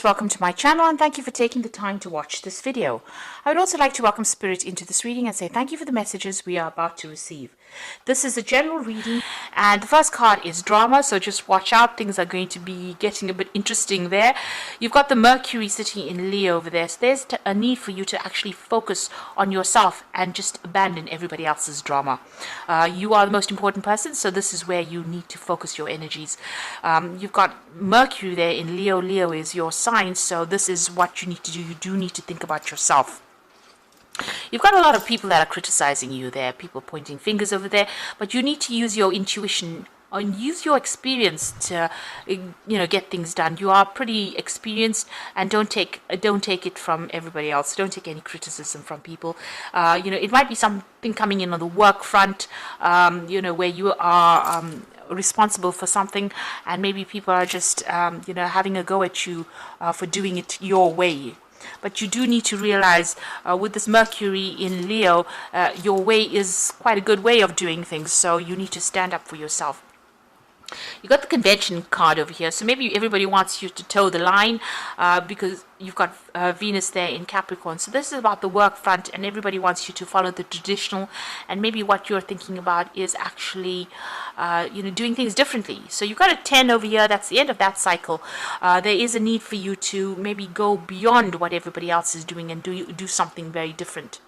Welcome to my channel and thank you for taking the time to watch this video. I would also like to welcome Spirit into this reading and say thank you for the messages we are about to receive. This is a general reading and the first card is drama, so just watch out. Things are going to be getting a bit interesting there. You've got the Mercury sitting in Leo over there, so there's a need for you to actually focus on yourself and just abandon everybody else's drama. You are the most important person, so this is where you need to focus your energies. You've got Mercury there in Leo. Leo is your sign, so this is what you need to do. You do need to think about yourself. You've got a lot of people that are criticizing you there, people pointing fingers over there, but you need to use your intuition and use your experience to get things done. You are pretty experienced, and don't take it from everybody else. Don't take any criticism from people. It might be something coming in on the work front, where you are responsible for something, and maybe people are just having a go at you for doing it your way. But you do need to realize with this Mercury in Leo, your way is quite a good way of doing things, so you need to stand up for yourself. You got the Convention card over here, so maybe everybody wants you to toe the line because you've got Venus there in Capricorn. So this is about the work front, and everybody wants you to follow the traditional, and maybe what you're thinking about is actually doing things differently. So you've got a 10 over here. That's the end of that cycle. There is a need for you to maybe go beyond what everybody else is doing and do something very different.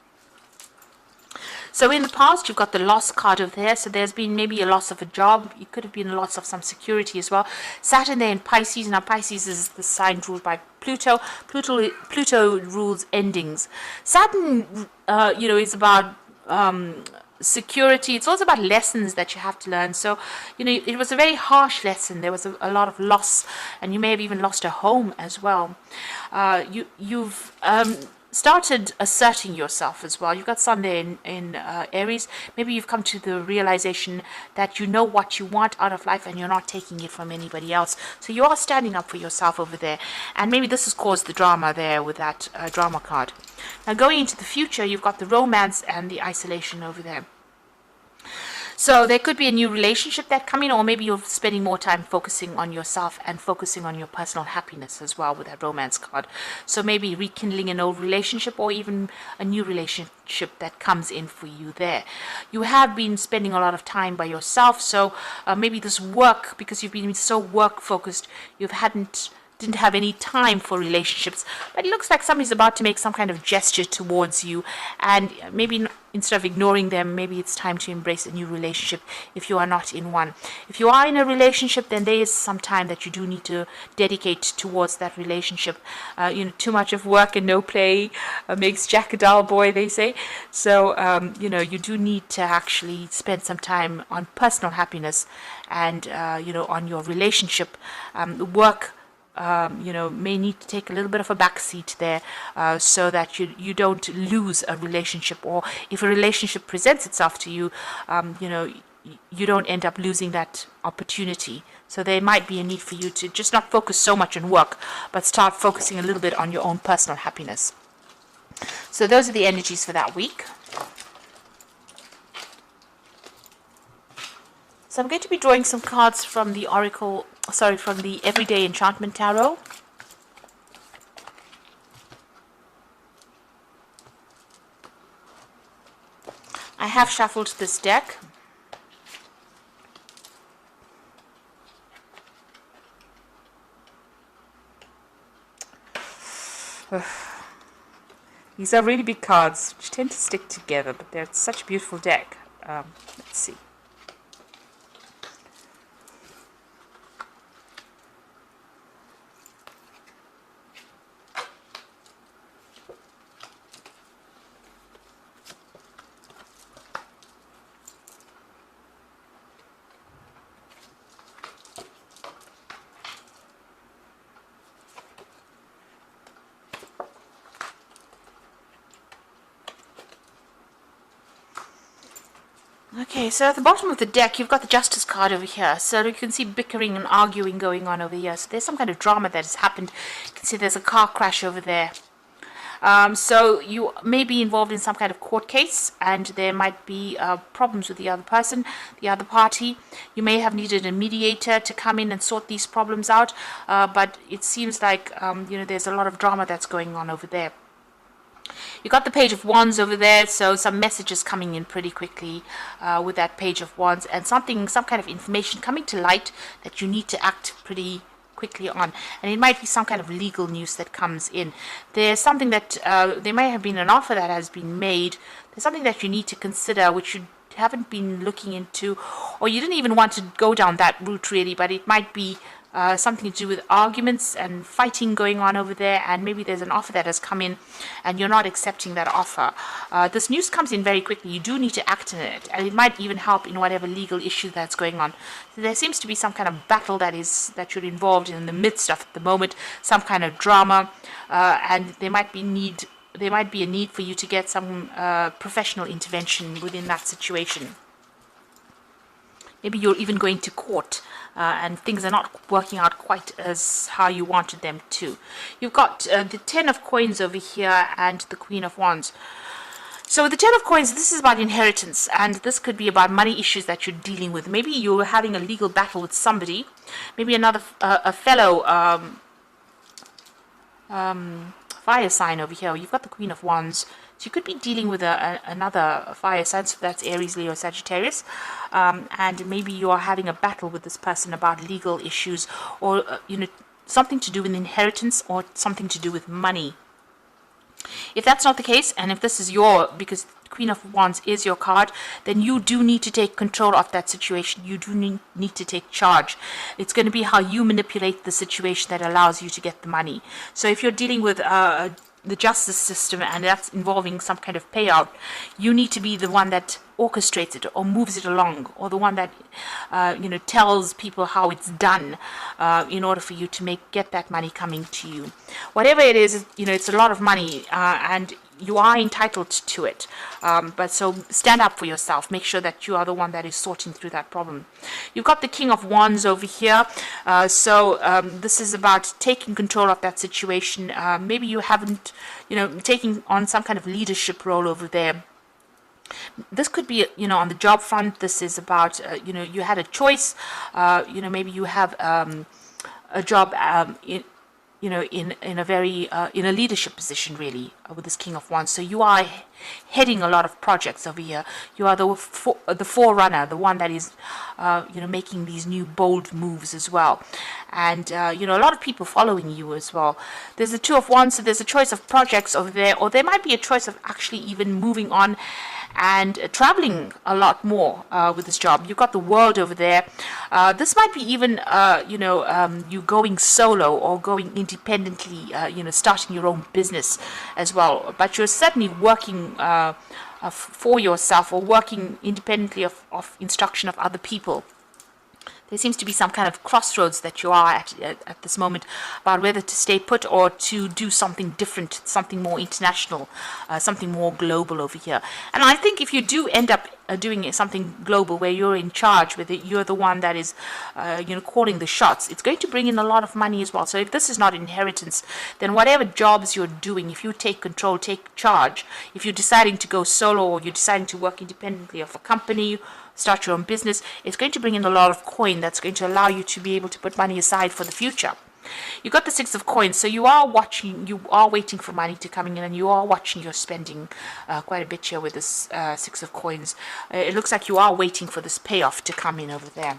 So in the past, you've got the loss card over there. So there's been maybe a loss of a job. It could have been a loss of some security as well. Saturn there in Pisces. Now Pisces is the sign ruled by Pluto. Pluto rules endings. Saturn, is about security. It's also about lessons that you have to learn. So it was a very harsh lesson. There was a lot of loss, and you may have even lost a home as well. You've started asserting yourself as well. You've got Sun there in Aries. Maybe you've come to the realization that you know what you want out of life and you're not taking it from anybody else. So you are standing up for yourself over there, and maybe this has caused the drama there with that drama card. Now going into the future, you've got the romance and the isolation over there. So there could be a new relationship that come in, or maybe you're spending more time focusing on yourself and focusing on your personal happiness as well with that romance card. So maybe rekindling an old relationship, or even a new relationship that comes in for you there. You have been spending a lot of time by yourself, so maybe this work, because you've been so work focused, you didn't have any time for relationships. But it looks like somebody's about to make some kind of gesture towards you, and maybe instead of ignoring them, maybe it's time to embrace a new relationship if you are not in one. If you are in a relationship, then there is some time that you do need to dedicate towards that relationship. Too much of work and no play makes Jack a dull boy, they say. So you do need to actually spend some time on personal happiness and on your relationship. Work may need to take a little bit of a back seat there, so that you don't lose a relationship, or if a relationship presents itself to you, you don't end up losing that opportunity. So there might be a need for you to just not focus so much on work, but start focusing a little bit on your own personal happiness. So those are the energies for that week. So I'm going to be drawing some cards from the from the Everyday Enchantment Tarot. I have shuffled this deck. These are really big cards, which tend to stick together, but they're such a beautiful deck. Let's see. Okay, so at the bottom of the deck, you've got the Justice card over here. So you can see bickering and arguing going on over here. So there's some kind of drama that has happened. You can see there's a car crash over there. So you may be involved in some kind of court case, and there might be problems with the other person, the other party. You may have needed a mediator to come in and sort these problems out, but it seems like there's a lot of drama that's going on over there. You got the Page of Wands over there, so some messages coming in pretty quickly with that Page of Wands, and some kind of information coming to light that you need to act pretty quickly on. And it might be some kind of legal news that comes in. There's something that there may have been an offer that has been made. There's something that you need to consider which you haven't been looking into, or you didn't even want to go down that route really, but it might be something to do with arguments and fighting going on over there, and maybe there's an offer that has come in and you're not accepting that offer. This news comes in very quickly. You do need to act on it, and it might even help in whatever legal issue that's going on. So there seems to be some kind of battle that you're involved in the midst of at the moment, some kind of drama, and there might be a need for you to get some professional intervention within that situation. Maybe you're even going to court and things are not working out quite as how you wanted them to. You've got the Ten of Coins over here and the Queen of Wands. So with the Ten of Coins, this is about inheritance, and this could be about money issues that you're dealing with. Maybe you're having a legal battle with somebody, maybe another a fellow fire sign over here. You've got the Queen of Wands. So you could be dealing with another fire sign, so that's Aries, Leo, Sagittarius, and maybe you are having a battle with this person about legal issues, or something to do with inheritance, or something to do with money. If that's not the case, and if this is because Queen of Wands is your card, then you do need to take control of that situation. You do need to take charge. It's going to be how you manipulate the situation that allows you to get the money. So if you're dealing with the justice system, and that's involving some kind of payout, you need to be the one that orchestrates it or moves it along, or the one that tells people how it's done in order for you to get that money coming to you. Whatever it is, it's a lot of money, and you are entitled to it, but so stand up for yourself. Make sure that you are the one that is sorting through that problem. You've got the King of Wands over here, so this is about taking control of that situation. Maybe you haven't taking on some kind of leadership role over there. This could be on the job front. This is about you had a choice. Maybe you have a job in a very in a leadership position really with this King of Wands. So you are heading a lot of projects over here. You are the forerunner, the one that is making these new bold moves as well, and a lot of people following you as well. There's the Two of Wands, so there's a choice of projects over there, or there might be a choice of actually even moving on and traveling a lot more with this job. You've got the World over there. This might be even you going solo or going independently, starting your own business as well, but you're certainly working for yourself, or working independently of instruction of other people. There seems to be some kind of crossroads that you are at this moment about whether to stay put or to do something different, something more international, something more global over here. And I think if you do end up doing something global where you're in charge, where you're the one that is calling the shots, it's going to bring in a lot of money as well. So if this is not inheritance, then whatever jobs you're doing, if you take control, take charge, if you're deciding to go solo, or you're deciding to work independently of a company, start your own business, it's going to bring in a lot of coin that's going to allow you to be able to put money aside for the future. You got the Six of Coins, so you are waiting for money to come in, and you are watching your spending quite a bit here with this Six of Coins. It looks like you are waiting for this payoff to come in over there.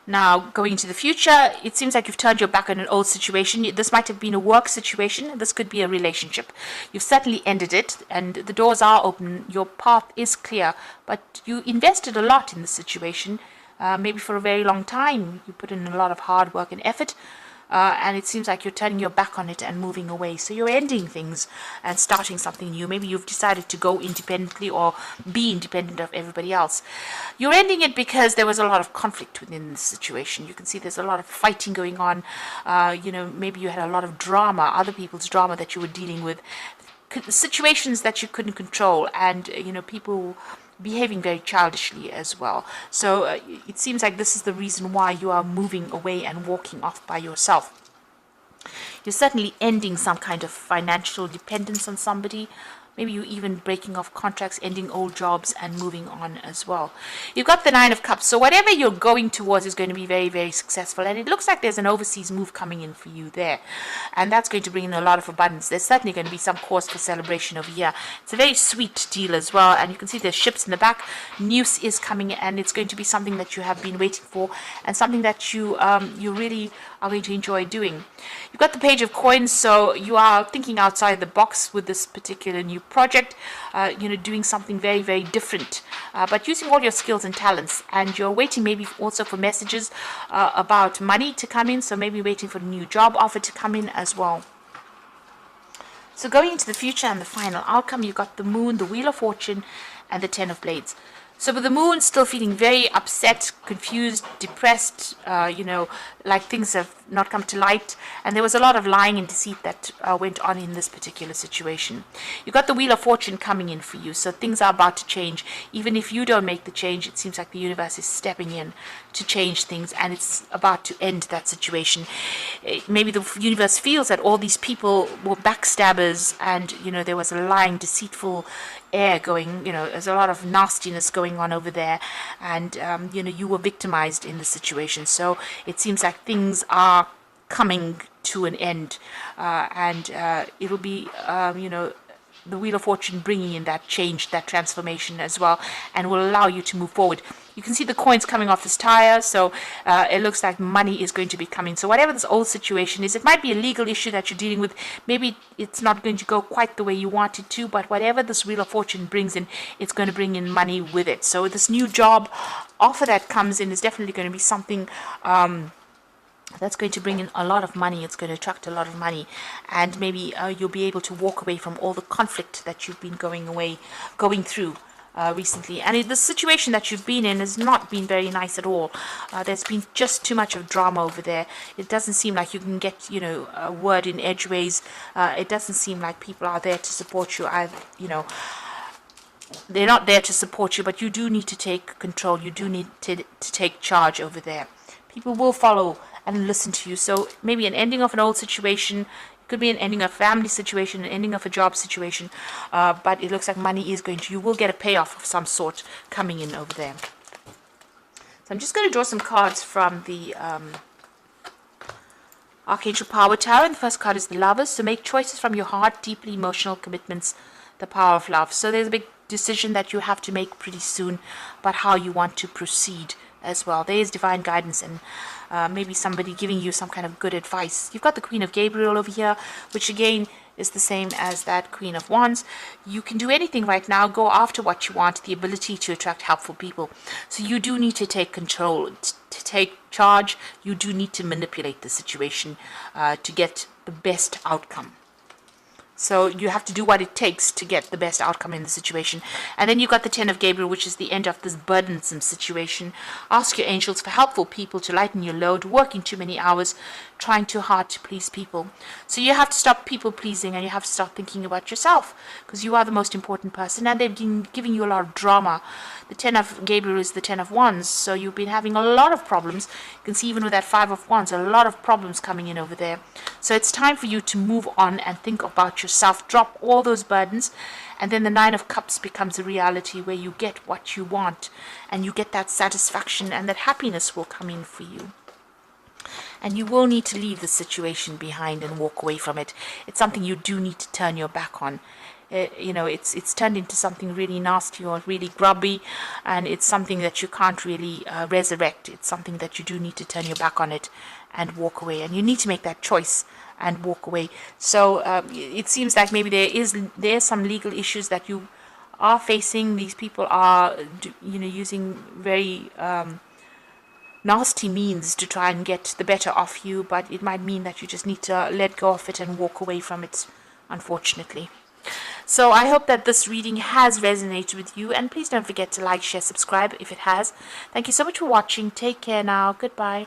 Now, going into the future, it seems like you've turned your back on an old situation. This might have been a work situation. This could be a relationship. You've certainly ended it, and the doors are open. Your path is clear, but you invested a lot in this situation, maybe for a very long time. You put in a lot of hard work and effort, and it seems like you're turning your back on it and moving away. So you're ending things and starting something new. Maybe you've decided to go independently or be independent of everybody else. You're ending it because there was a lot of conflict within this situation. You can see there's a lot of fighting going on. Maybe you had a lot of drama, other people's drama that you were dealing with, situations that you couldn't control, and people behaving very childishly as well. So it seems like this is the reason why you are moving away and walking off by yourself. You're certainly ending some kind of financial dependence on somebody. Maybe you're even breaking off contracts, ending old jobs, and moving on as well. You've got the Nine of Cups. So whatever you're going towards is going to be very, very successful. And it looks like there's an overseas move coming in for you there. And that's going to bring in a lot of abundance. There's certainly going to be some cause for celebration over here. It's a very sweet deal as well. And you can see there's ships in the back. News is coming, and it's going to be something that you have been waiting for, and something that you really are going to enjoy doing. You've got the Page of Coins, so you are thinking outside the box with this particular new project, doing something very, very different, but using all your skills and talents. And you're waiting maybe also for messages about money to come in, so maybe waiting for a new job offer to come in as well. So going into the future and the final outcome, you've got the Moon, the Wheel of Fortune, and the Ten of Blades. So with the Moon still feeling very upset, confused, depressed, like things have not come to light. And there was a lot of lying and deceit that went on in this particular situation. You've got the Wheel of Fortune coming in for you. So things are about to change. Even if you don't make the change, it seems like the universe is stepping in to change things. And it's about to end that situation. Maybe the universe feels that all these people were backstabbers, and, there was a lying, deceitful air going, there's a lot of nastiness going on over there, and you were victimized in the situation. So it seems like things are coming to an end, and it'll be the Wheel of Fortune bringing in that change, that transformation as well, and will allow you to move forward. You can see the coins coming off this tire, so it looks like money is going to be coming. So whatever this old situation is, it might be a legal issue that you're dealing with. Maybe it's not going to go quite the way you want it to, but whatever this Wheel of Fortune brings in, it's going to bring in money with it. So this new job offer that comes in is definitely going to be something that's going to bring in a lot of money. It's going to attract a lot of money, and maybe you'll be able to walk away from all the conflict that you've been going through recently. And the situation that you've been in has not been very nice at all. There's been just too much of drama over there. It doesn't seem like you can get a word in edgeways. It doesn't seem like people are there to support you. They're not there to support you, but you do need to take control. You do need to take charge over there. People will follow and listen to you. So maybe an ending of an old situation, it could be an ending of a family situation, an ending of a job situation, but it looks like money is you will get a payoff of some sort coming in over there. So I'm just going to draw some cards from the Archangel Power Tower, and the first card is the Lovers. So make choices from your heart, deeply emotional commitments, the power of love. So there's a big decision that you have to make pretty soon about how you want to proceed as well. There is divine guidance, and maybe somebody giving you some kind of good advice. You've got the Queen of Gabriel over here, which again is the same as that Queen of Wands. You can do anything right now. Go after what you want, the ability to attract helpful people. So you do need to take control, to take charge. You do need to manipulate the situation to get the best outcome. So you have to do what it takes to get the best outcome in the situation. And then you've got the Ten of Gabriel, which is the end of this burdensome situation. Ask your angels for helpful people to lighten your load, working too many hours, trying too hard to please people. So you have to stop people pleasing, and you have to start thinking about yourself, because you are the most important person, and they've been giving you a lot of drama. The Ten of Gabriel is the Ten of Wands, so you've been having a lot of problems. You can see even with that Five of Wands, a lot of problems coming in over there. So it's time for you to move on and think about yourself, drop all those burdens, and then the Nine of Cups becomes a reality where you get what you want, and you get that satisfaction, and that happiness will come in for you. And you will need to leave the situation behind and walk away from it. It's something you do need to turn your back on. It's turned into something really nasty or really grubby, and it's something that you can't really resurrect. It's something that you do need to turn your back on it and walk away, and you need to make that choice and walk away. So it seems like maybe there are some legal issues that you are facing. These people are using very nasty means to try and get the better of you, but it might mean that you just need to let go of it and walk away from it, unfortunately. So I hope that this reading has resonated with you, and please don't forget to like, share, subscribe if it has. Thank you so much for watching. Take care now. Goodbye.